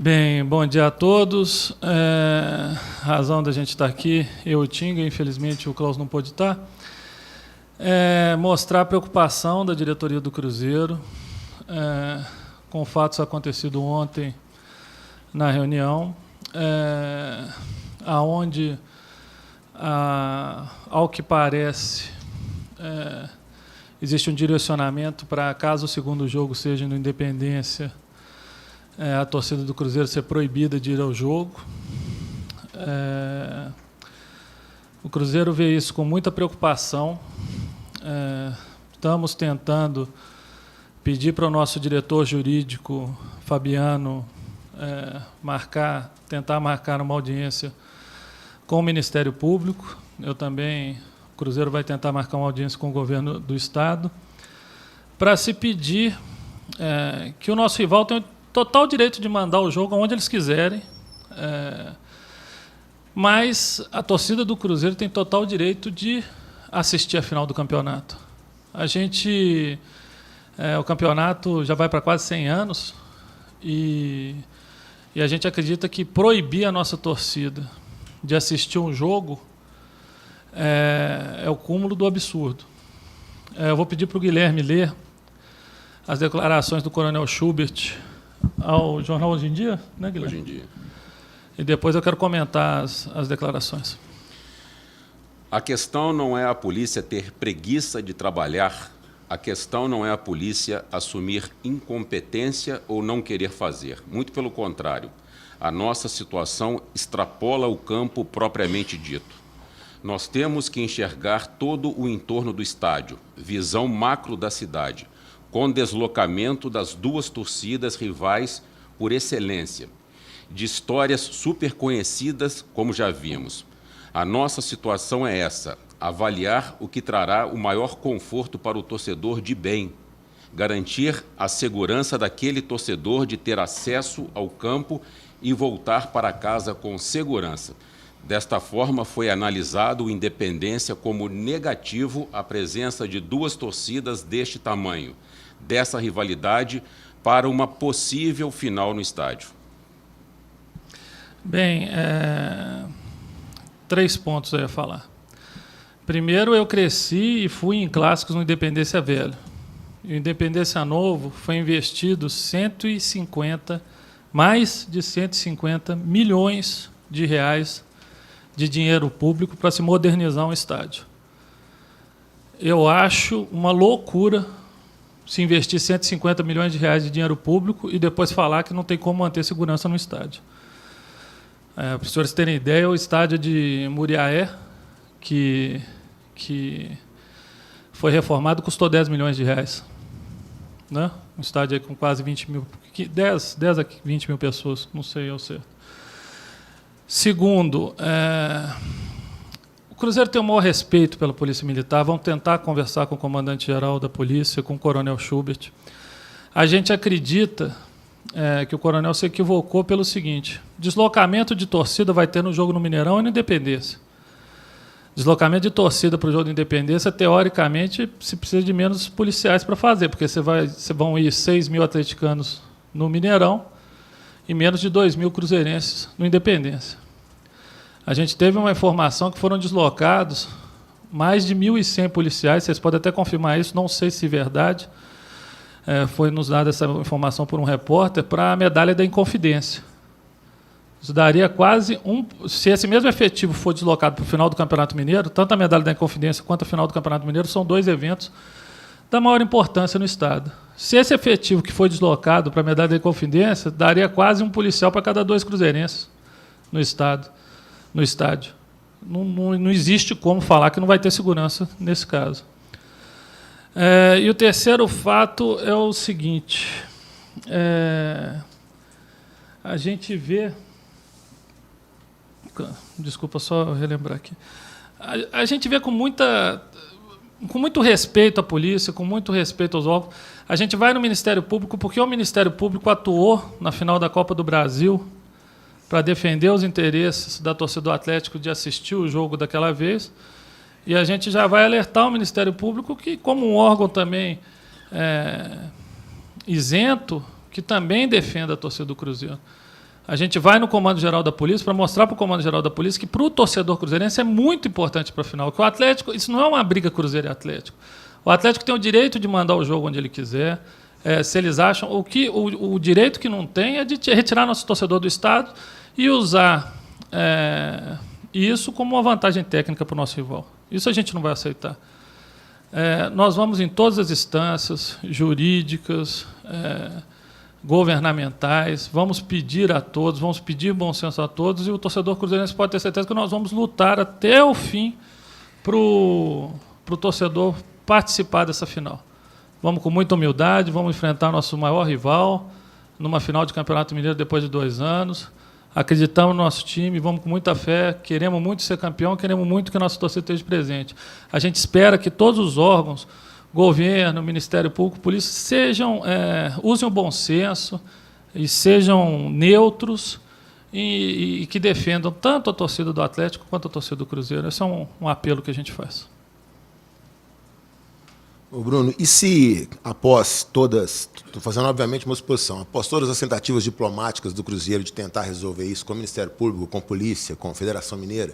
Bem, bom dia a todos. A razão da gente estar aqui, eu e o Tinga, infelizmente o Klaus não pôde estar, mostrar a preocupação da diretoria do Cruzeiro com fatos acontecidos ontem na reunião, aonde, ao que parece, existe um direcionamento para, caso o segundo jogo seja no Independência, a torcida do Cruzeiro ser proibida de ir ao jogo. O Cruzeiro vê isso com muita preocupação. Estamos tentando pedir para o nosso diretor jurídico, Fabiano, tentar marcar uma audiência com o Ministério Público. O Cruzeiro vai tentar marcar uma audiência com o governo do Estado, para se pedir que o nosso rival tenha total direito de mandar o jogo aonde eles quiserem, mas a torcida do Cruzeiro tem total direito de assistir a final do campeonato. O campeonato já vai para quase 100 anos e a gente acredita que proibir a nossa torcida de assistir um jogo é o cúmulo do absurdo. Eu vou pedir para o Guilherme ler as declarações do Coronel Schubert ao jornal Hoje em Dia, né, Guilherme? Hoje em Dia. E depois eu quero comentar as declarações. A questão não é a polícia ter preguiça de trabalhar, a questão não é a polícia assumir incompetência ou não querer fazer. Muito pelo contrário, a nossa situação extrapola o campo propriamente dito. Nós temos que enxergar todo o entorno do estádio, visão macro da cidade, com deslocamento das duas torcidas rivais por excelência, de histórias super conhecidas, como já vimos. A nossa situação é essa: avaliar o que trará o maior conforto para o torcedor de bem, garantir a segurança daquele torcedor de ter acesso ao campo e voltar para casa com segurança. Desta forma, foi analisado o Independência como negativo a presença de duas torcidas deste tamanho, dessa rivalidade, para uma possível final no estádio. Bem, 3 pontos eu ia falar. Primeiro, eu cresci e fui em clássicos no Independência Velho. E o Independência Novo foi investido mais de 150 milhões de reais de dinheiro público para se modernizar um estádio. Eu acho uma loucura se investir 150 milhões de reais de dinheiro público e depois falar que não tem como manter segurança no estádio. Para os senhores terem ideia, o estádio de Muriaé, que foi reformado, custou 10 milhões de reais. Né? Um estádio aí com quase 20 mil, 10 a 20 mil pessoas, não sei ao certo. Segundo, o Cruzeiro tem o maior respeito pela Polícia Militar. Vamos tentar conversar com o comandante-geral da Polícia, com o Coronel Schubert. A gente acredita que o Coronel se equivocou pelo seguinte: deslocamento de torcida vai ter no jogo no Mineirão e no Independência. Deslocamento de torcida para o jogo de Independência, teoricamente, se precisa de menos policiais para fazer, porque vão ir 6 mil atleticanos no Mineirão e menos de 2 mil cruzeirenses no Independência. A gente teve uma informação que foram deslocados mais de 1.100 policiais, vocês podem até confirmar isso, não sei se é verdade, foi nos dada essa informação por um repórter, para a medalha da Inconfidência. Isso daria quase se esse mesmo efetivo for deslocado para o final do Campeonato Mineiro, tanto a medalha da Inconfidência quanto a final do Campeonato Mineiro são 2 eventos da maior importância no Estado. Se esse efetivo que foi deslocado para a medalha da Inconfidência, daria quase um policial para cada 2 cruzeirenses no estádio. Não existe como falar que não vai ter segurança nesse caso. E o terceiro fato é o seguinte: a gente vê... Desculpa, só relembrar aqui. A gente vê com muito respeito à polícia, com muito respeito aos órgãos. A gente vai no Ministério Público porque o Ministério Público atuou na final da Copa do Brasil para defender os interesses da torcida do Atlético de assistir o jogo daquela vez. E a gente já vai alertar o Ministério Público que, como um órgão também isento, que também defenda a torcida do Cruzeiro. A gente vai no Comando-Geral da Polícia para mostrar para o Comando-Geral da Polícia que, para o torcedor cruzeirense, é muito importante para a final. Que o Atlético, isso não é uma briga Cruzeiro e Atlético. O Atlético tem o direito de mandar o jogo onde ele quiser. Se eles acham... O direito que não tem é de retirar nosso torcedor do estádio e usar isso como uma vantagem técnica para o nosso rival. Isso a gente não vai aceitar. Nós vamos em todas as instâncias jurídicas, governamentais, vamos pedir a todos, vamos pedir bom senso a todos, e o torcedor cruzeirense pode ter certeza que nós vamos lutar até o fim para o torcedor participar dessa final. Vamos com muita humildade, vamos enfrentar nosso maior rival numa final de Campeonato Mineiro depois de 2 anos. Acreditamos no nosso time, vamos com muita fé, queremos muito ser campeão, queremos muito que a nossa torcida esteja presente. A gente espera que todos os órgãos, governo, Ministério Público, polícia, usem o bom senso e sejam neutros e que defendam tanto a torcida do Atlético quanto a torcida do Cruzeiro. Esse é um apelo que a gente faz. Ô Bruno, e se após todas, estou fazendo obviamente uma suposição, após todas as tentativas diplomáticas do Cruzeiro de tentar resolver isso com o Ministério Público, com a Polícia, com a Federação Mineira,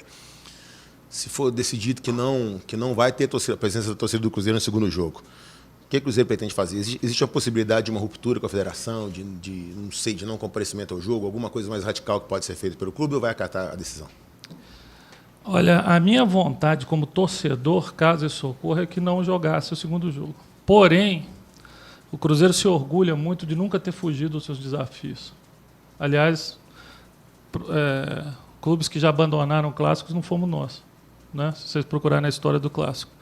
se for decidido que não vai ter a presença da torcida do Cruzeiro no segundo jogo, o que o Cruzeiro pretende fazer? Existe a possibilidade de uma ruptura com a Federação, de não comparecimento ao jogo, alguma coisa mais radical que pode ser feita pelo clube, ou vai acatar a decisão? Olha, a minha vontade como torcedor, caso isso ocorra, é que não jogasse o segundo jogo. Porém, o Cruzeiro se orgulha muito de nunca ter fugido dos seus desafios. Aliás, clubes que já abandonaram clássicos não fomos nós, né? Se vocês procurarem na história do clássico.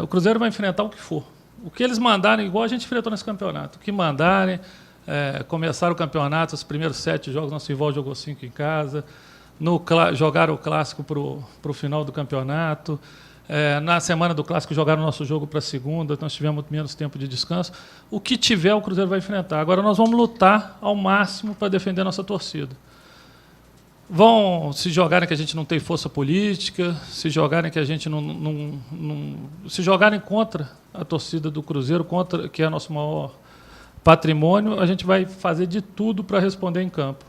O Cruzeiro vai enfrentar o que for. O que eles mandarem, igual a gente enfrentou nesse campeonato. O que mandarem, começaram o campeonato, os primeiros 7 jogos, nosso rival jogou 5 em casa, jogaram o clássico para o final do campeonato. Na semana do clássico jogaram o nosso jogo para a segunda, nós tivemos menos tempo de descanso. O que tiver, o Cruzeiro vai enfrentar. Agora nós vamos lutar ao máximo para defender a nossa torcida. Vão se jogarem que a gente não tem força política, se jogarem que a gente se jogarem contra a torcida do Cruzeiro, que é nosso maior patrimônio, a gente vai fazer de tudo para responder em campo.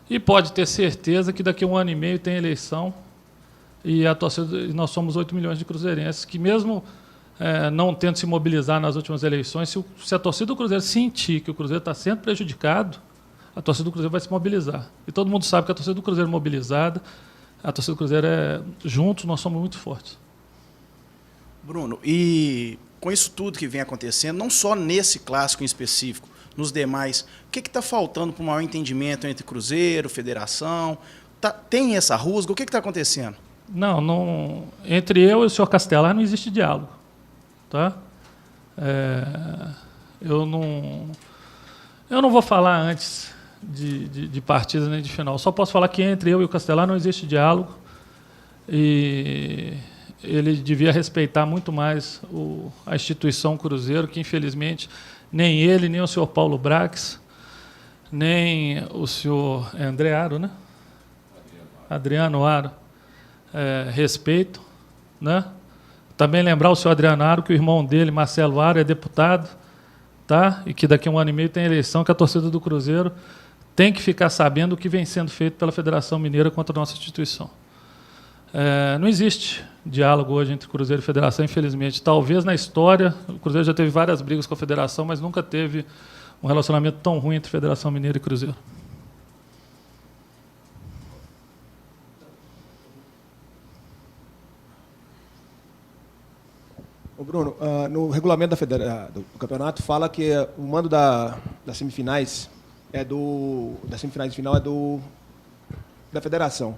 E pode ter certeza que daqui a 1 ano e meio tem eleição e a torcida, nós somos 8 milhões de cruzeirenses que, mesmo não tendo se mobilizar nas últimas eleições, se a torcida do Cruzeiro sentir que o Cruzeiro está sendo prejudicado, a torcida do Cruzeiro vai se mobilizar. E todo mundo sabe que a torcida do Cruzeiro é mobilizada, a torcida do Cruzeiro juntos, nós somos muito fortes. Bruno, e com isso tudo que vem acontecendo, não só nesse clássico em específico, nos demais, o que está faltando para o maior entendimento entre Cruzeiro, Federação? Tem essa rusga? O que está acontecendo? Não, entre eu e o senhor Castelar não existe diálogo. Tá? Eu não vou falar antes de partida nem de final. Só posso falar que entre eu e o Castelar não existe diálogo e ele devia respeitar muito mais a instituição Cruzeiro, que infelizmente nem ele, nem o senhor Paulo Brax, nem o senhor André Aro, né? Adriano Aro, respeitam, né? Também lembrar o senhor Adriano Aro que o irmão dele, Marcelo Aro, é deputado, tá? E que daqui a 1 ano e meio tem eleição, que a torcida do Cruzeiro tem que ficar sabendo o que vem sendo feito pela Federação Mineira contra a nossa instituição. Não existe diálogo hoje entre Cruzeiro e Federação, infelizmente. Talvez na história, o Cruzeiro já teve várias brigas com a Federação, mas nunca teve um relacionamento tão ruim entre Federação Mineira e Cruzeiro. Ô Bruno, no regulamento do campeonato fala que o mando das semifinais das semifinais de final da federação.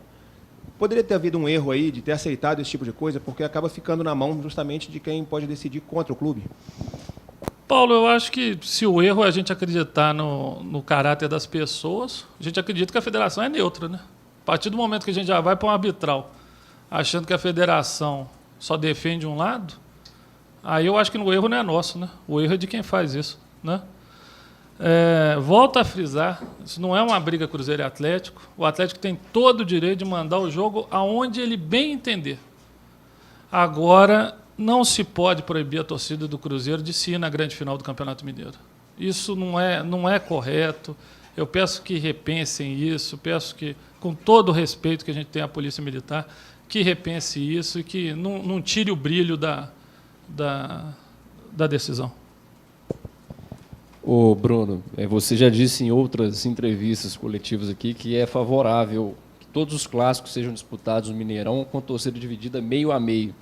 Poderia ter havido um erro aí de ter aceitado esse tipo de coisa, porque acaba ficando na mão justamente de quem pode decidir contra o clube? Paulo, eu acho que se o erro é a gente acreditar no caráter das pessoas, a gente acredita que a federação é neutra, né? A partir do momento que a gente já vai para um arbitral, achando que a federação só defende um lado, aí eu acho que o erro não é nosso, né? O erro é de quem faz isso, né? Volto a frisar, isso não é uma briga Cruzeiro e Atlético. O Atlético tem todo o direito de mandar o jogo aonde ele bem entender. Agora, não se pode proibir a torcida do Cruzeiro de se ir na grande final do Campeonato Mineiro. Isso não é correto, Eu peço que repensem isso, peço que, com todo o respeito que a gente tem à Polícia Militar, que repense isso e que não tire o brilho da decisão. Ô, Bruno, você já disse em outras entrevistas coletivas aqui que é favorável que todos os clássicos sejam disputados no Mineirão com torcida dividida meio a meio.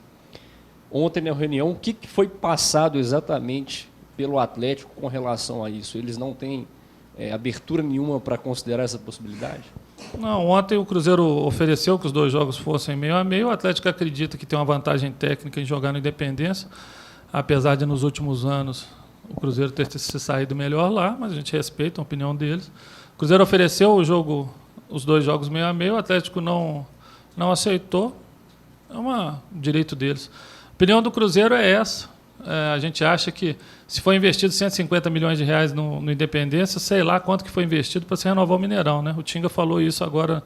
Ontem, na reunião, o que foi passado exatamente pelo Atlético com relação a isso? Eles não têm abertura nenhuma para considerar essa possibilidade? Não, ontem o Cruzeiro ofereceu que os 2 jogos fossem meio a meio. O Atlético acredita que tem uma vantagem técnica em jogar no Independência, apesar de nos últimos anos o Cruzeiro ter se saído melhor lá, mas a gente respeita a opinião deles. O Cruzeiro ofereceu os 2 jogos meio a meio, o Atlético não aceitou. É um direito deles. A opinião do Cruzeiro é essa. A gente acha que, se for investido 150 milhões de reais no Independência, sei lá quanto que foi investido para se renovar o Mineirão, né? O Tinga falou isso agora,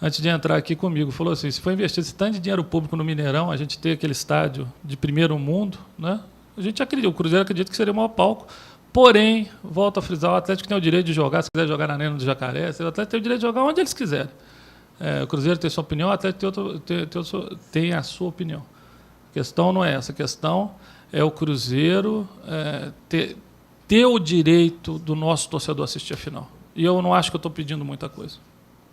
antes de entrar aqui comigo. Falou assim, se for investido esse tanto de dinheiro público no Mineirão, a gente ter aquele estádio de primeiro mundo, né? A gente acredita, o Cruzeiro acredita que seria o maior palco. Porém, volto a frisar, o Atlético tem o direito de jogar, se quiser jogar na Arena do Jacaré, o Atlético tem o direito de jogar onde eles quiserem. O Cruzeiro tem sua opinião, o Atlético tem a sua opinião. A questão não é essa, a questão é o Cruzeiro ter o direito do nosso torcedor assistir a final. E eu não acho que eu estou pedindo muita coisa.